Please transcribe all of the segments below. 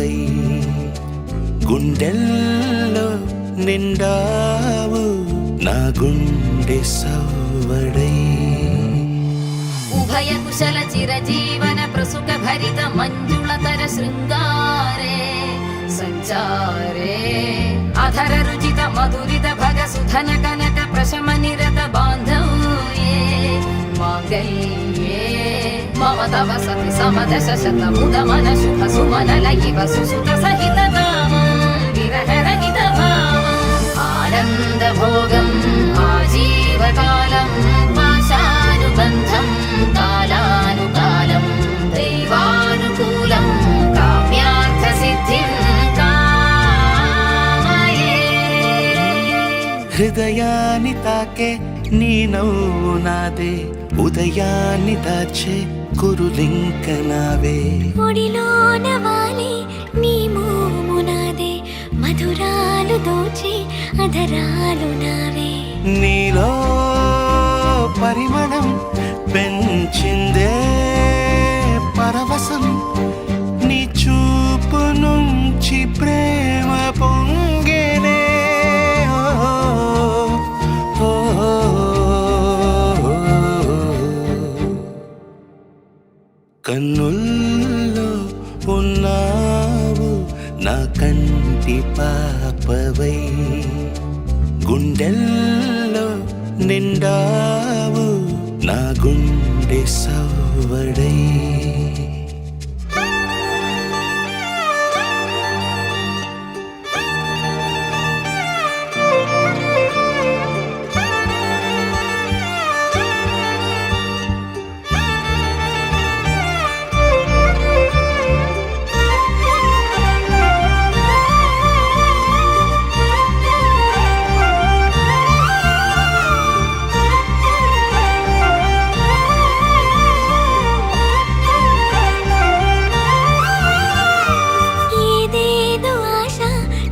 సవ్వడై గుండెల్లో నిండావు నా గుండె సవ్వడై ఉభయ కుశల చిరజీవన ప్రసుక భరిత మంజుళతర శృంగారే సంచారే అధర రుచిత మధురిత భగ సుధన కనక ప్రశమ నిరత బాంధవ్యే మాంగళ్యే మమ తవ సతి సమదశ శత ముదమన శుభ సుమనల ఇవ సుసుత సహిత కామం విరహ రహిత భావం ఆనంద భోగం ఆజీవకాలం పాశానుబంధం కాలానుకాలం దైవానుకూలం కామ్యార్థ సిద్ధిం కామయే. హృదయాన్ని తాకే నీ నవ్వు నాదే ఉదయాన్ని దాచే కురులింక నావే ఒడిలోన వాలే నీ మోము నాదే మధురాలు దోచే అధరాలు నావే నీలో పరిమళం పెంచిందే పరవశం నీ చూపు నుంచి ప్రేమ పొంగేనే కన్నుల్లో ఉన్నావు నా కంటి పాపవై గుండెల్లో నిండావు నా గుండె సవ్వడై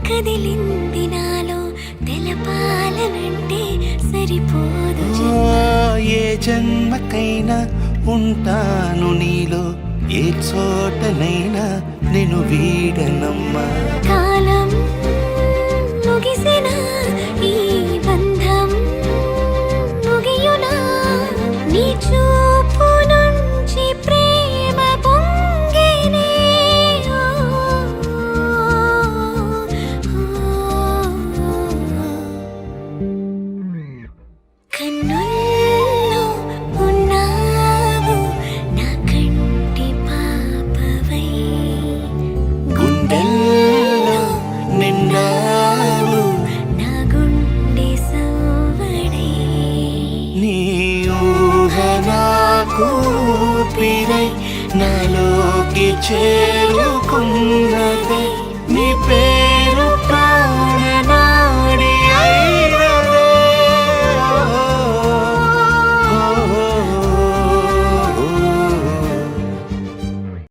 కదిలింది నాలో తెలపాలనంటే సరిపోదు ఏ జన్మకైనా ఉంటాను నీలో ఏ చోటనైనా నేను వీడనమ్మా కాలం ముగిసిన ఈ బంధం ముగియునా నీ చూపు నుంచి ప్రేమ పొంగేనే కన్నుల్లో ఉన్నావు నా కంటి పాపవై గుండెల్లో నిండావు నా గుండె సవ్వడై నీ ఊహ నాకు ఊపిరై నాలోకి చేరుకున్నదే